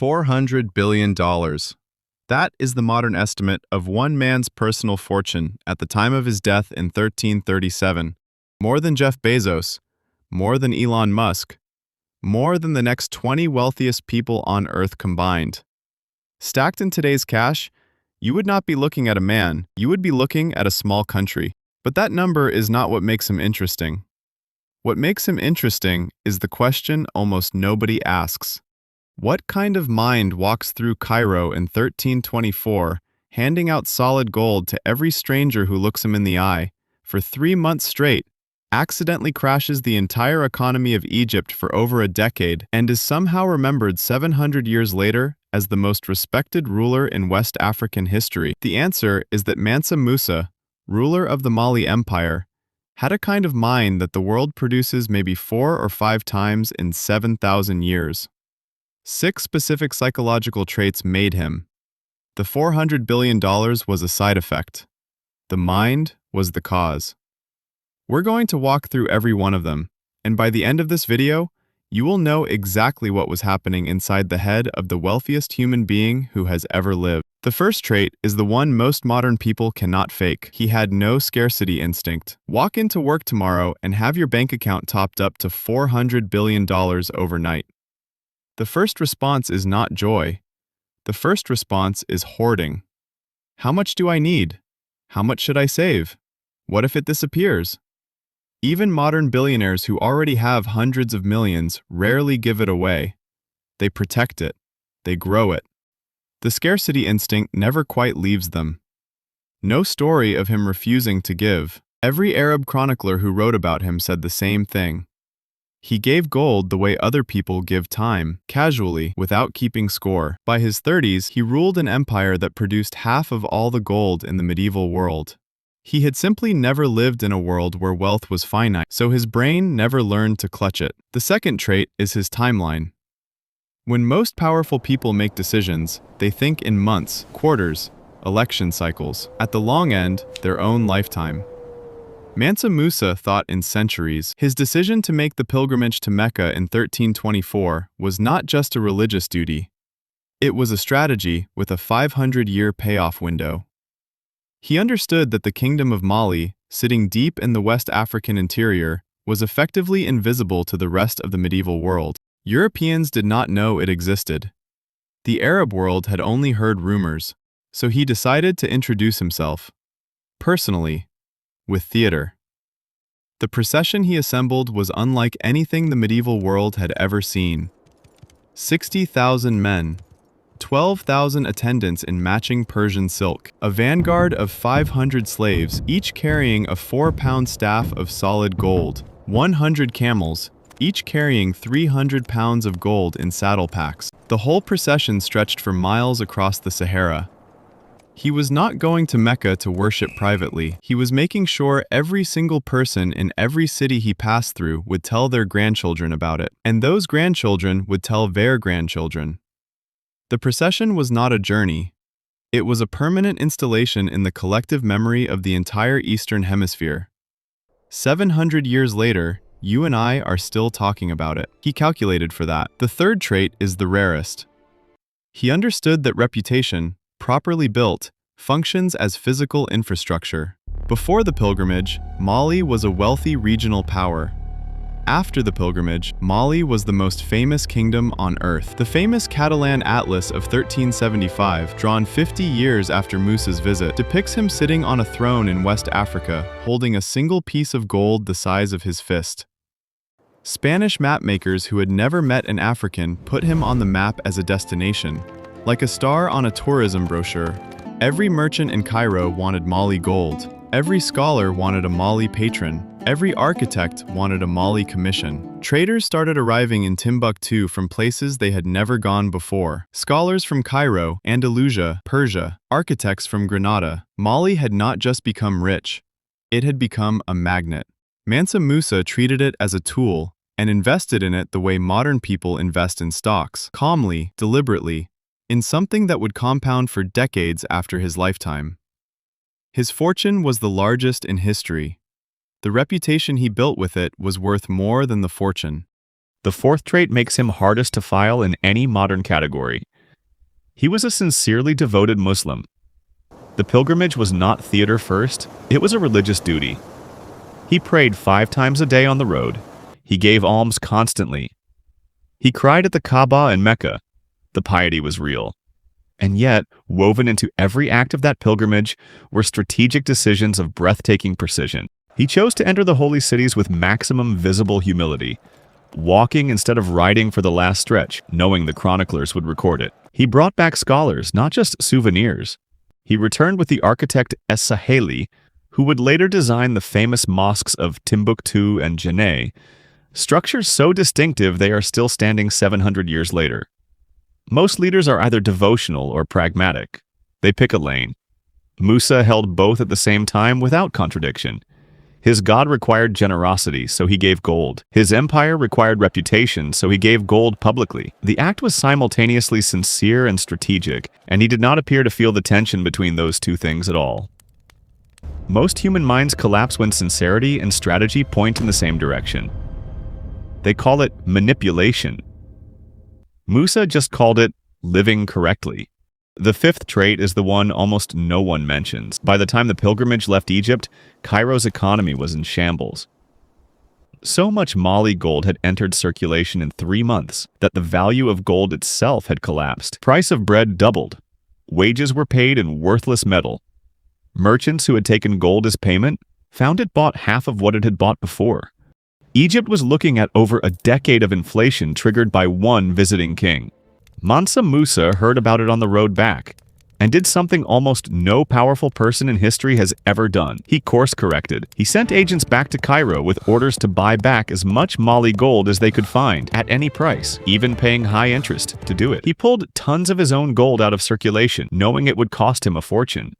$400 billion. That is the modern estimate of one man's personal fortune at the time of his death in 1337. More than Jeff Bezos, more than Elon Musk, more than the next 20 wealthiest people on Earth combined. Stacked in today's cash, you would not be looking at a man, you would be looking at a small country. But that number is not what makes him interesting. What makes him interesting is the question almost nobody asks. What kind of mind walks through Cairo in 1324, handing out solid gold to every stranger who looks him in the eye, for 3 months straight, accidentally crashes the entire economy of Egypt for over a decade, and is somehow remembered 700 years later as the most respected ruler in West African history? The answer is that Mansa Musa, ruler of the Mali Empire, had a kind of mind that the world produces maybe 4 or 5 times in 7,000 years. 6 specific psychological traits made him. The $400 billion was a side effect. The mind was the cause. We're going to walk through every one of them, and by the end of this video, you will know exactly what was happening inside the head of the wealthiest human being who has ever lived. The first trait is the one most modern people cannot fake. He had no scarcity instinct. Walk into work tomorrow and have your bank account topped up to $400 billion overnight. The first response is not joy. The first response is hoarding. How much do I need? How much should I save? What if it disappears? Even modern billionaires who already have hundreds of millions rarely give it away. They protect it. They grow it. The scarcity instinct never quite leaves them. No story of him refusing to give. Every Arab chronicler who wrote about him said the same thing. He gave gold the way other people give time, casually, without keeping score. By his 30s, he ruled an empire that produced half of all the gold in the medieval world. He had simply never lived in a world where wealth was finite, so his brain never learned to clutch it. The second trait is his timeline. When most powerful people make decisions, they think in months, quarters, election cycles. At the long end, their own lifetime. Mansa Musa thought in centuries. His decision to make the pilgrimage to Mecca in 1324 was not just a religious duty. It was a strategy with a 500-year payoff window. He understood that the kingdom of Mali, sitting deep in the West African interior, was effectively invisible to the rest of the medieval world. Europeans did not know it existed. The Arab world had only heard rumors, so he decided to introduce himself, personally, with theater. The procession he assembled was unlike anything the medieval world had ever seen. 60,000 men, 12,000 attendants in matching Persian silk, a vanguard of 500 slaves, each carrying a 4-pound staff of solid gold, 100 camels, each carrying 300 pounds of gold in saddle packs. The whole procession stretched for miles across the Sahara. He was not going to Mecca to worship privately. He was making sure every single person in every city he passed through would tell their grandchildren about it, and those grandchildren would tell their grandchildren. The procession was not a journey. It was a permanent installation in the collective memory of the entire Eastern Hemisphere. 700 years later, you and I are still talking about it. He calculated for that. The third trait is the rarest. He understood that reputation, properly built, functions as physical infrastructure. Before the pilgrimage, Mali was a wealthy regional power. After the pilgrimage, Mali was the most famous kingdom on earth. The famous Catalan Atlas of 1375, drawn 50 years after Musa's visit, depicts him sitting on a throne in West Africa, holding a single piece of gold the size of his fist. Spanish mapmakers who had never met an African put him on the map as a destination, like a star on a tourism brochure. Every merchant in Cairo wanted Mali gold. Every scholar wanted a Mali patron. Every architect wanted a Mali commission. Traders started arriving in Timbuktu from places they had never gone before. Scholars from Cairo, Andalusia, Persia, architects from Granada. Mali had not just become rich. It had become a magnet. Mansa Musa treated it as a tool and invested in it the way modern people invest in stocks, calmly, deliberately, in something that would compound for decades after his lifetime. His fortune was the largest in history. The reputation he built with it was worth more than the fortune. The fourth trait makes him hardest to file in any modern category. He was a sincerely devoted Muslim. The pilgrimage was not theater first, it was a religious duty. He prayed 5 times a day on the road. He gave alms constantly. He cried at the Kaaba in Mecca. The piety was real. And yet, woven into every act of that pilgrimage were strategic decisions of breathtaking precision. He chose to enter the holy cities with maximum visible humility, walking instead of riding for the last stretch, knowing the chroniclers would record it. He brought back scholars, not just souvenirs. He returned with the architect Es-Saheli, who would later design the famous mosques of Timbuktu and Djenné, structures so distinctive they are still standing 700 years later. Most leaders are either devotional or pragmatic. They pick a lane. Musa held both at the same time without contradiction. His God required generosity, so he gave gold. His empire required reputation, so he gave gold publicly. The act was simultaneously sincere and strategic, and he did not appear to feel the tension between those two things at all. Most human minds collapse when sincerity and strategy point in the same direction. They call it manipulation. Musa just called it living correctly. The 5th trait is the one almost no one mentions. By the time the pilgrimage left Egypt, Cairo's economy was in shambles. So much Mali gold had entered circulation in 3 months that the value of gold itself had collapsed. Price of bread doubled. Wages were paid in worthless metal. Merchants who had taken gold as payment found it bought half of what it had bought before. Egypt was looking at over a decade of inflation triggered by one visiting king. Mansa Musa heard about it on the road back and did something almost no powerful person in history has ever done. He course-corrected. He sent agents back to Cairo with orders to buy back as much Mali gold as they could find, at any price, even paying high interest to do it. He pulled tons of his own gold out of circulation, knowing it would cost him a fortune,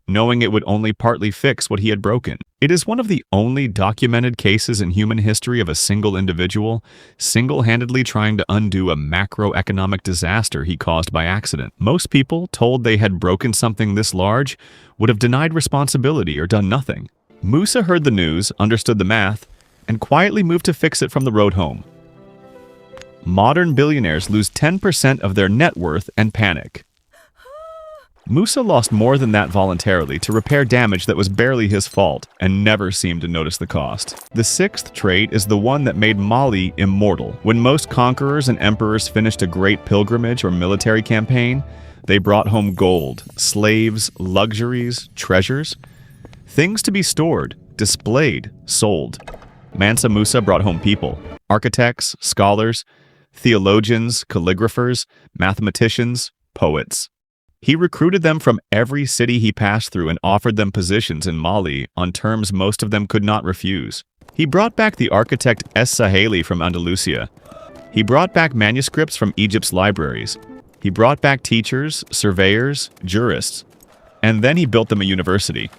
knowing it would only partly fix what he had broken. It is one of the only documented cases in human history of a single individual single-handedly trying to undo a macroeconomic disaster he caused by accident. Most people, told they had broken something this large, would have denied responsibility or done nothing. Musa heard the news, understood the math, and quietly moved to fix it from the road home. Modern billionaires lose 10% of their net worth and panic. Musa lost more than that voluntarily to repair damage that was barely his fault and never seemed to notice the cost. The 6th trait is the one that made Mali immortal. When most conquerors and emperors finished a great pilgrimage or military campaign, they brought home gold, slaves, luxuries, treasures, things to be stored, displayed, sold. Mansa Musa brought home people, architects, scholars, theologians, calligraphers, mathematicians, poets. He recruited them from every city he passed through and offered them positions in Mali on terms most of them could not refuse. He brought back the architect Es-Saheli from Andalusia. He brought back manuscripts from Egypt's libraries. He brought back teachers, surveyors, jurists, and then he built them a university.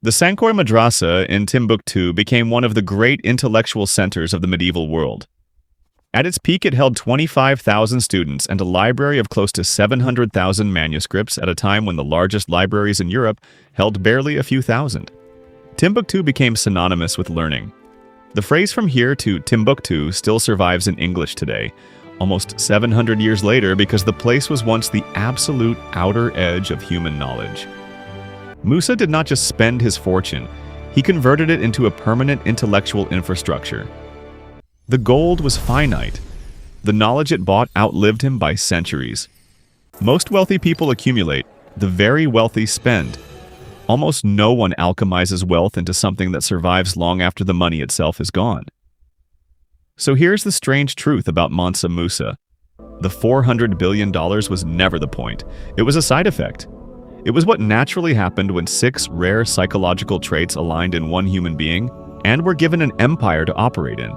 The Sankore Madrasa in Timbuktu became one of the great intellectual centers of the medieval world. At its peak, it held 25,000 students and a library of close to 700,000 manuscripts at a time when the largest libraries in Europe held barely a few thousand. Timbuktu became synonymous with learning. The phrase "from here to Timbuktu" still survives in English today, almost 700 years later, because the place was once the absolute outer edge of human knowledge. Musa did not just spend his fortune, he converted it into a permanent intellectual infrastructure. The gold was finite. The knowledge it bought outlived him by centuries. Most wealthy people accumulate. The very wealthy spend. Almost no one alchemizes wealth into something that survives long after the money itself is gone. So here's the strange truth about Mansa Musa. The $400 billion was never the point. It was a side effect. It was what naturally happened when 6 rare psychological traits aligned in one human being and were given an empire to operate in.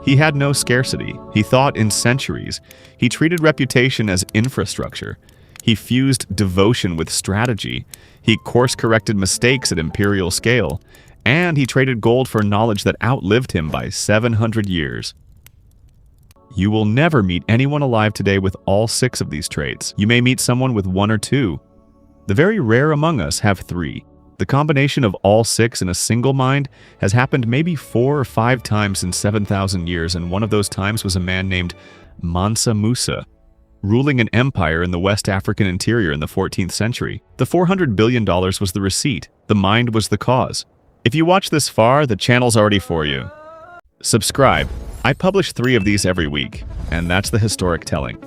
He had no scarcity. He thought in centuries. He treated reputation as infrastructure. He fused devotion with strategy. He course-corrected mistakes at imperial scale. And he traded gold for knowledge that outlived him by 700 years. You will never meet anyone alive today with all 6 of these traits. You may meet someone with 1 or 2. The very rare among us have 3. The combination of all 6 in a single mind has happened maybe 4 or 5 times in 7,000 years, and one of those times was a man named Mansa Musa. ruling an empire in the West African interior in the 14th century. The $400 billion was the receipt. The mind was the cause. If you watch this far, the channel's already for you. Subscribe. I publish 3 of these every week, and that's the historic telling.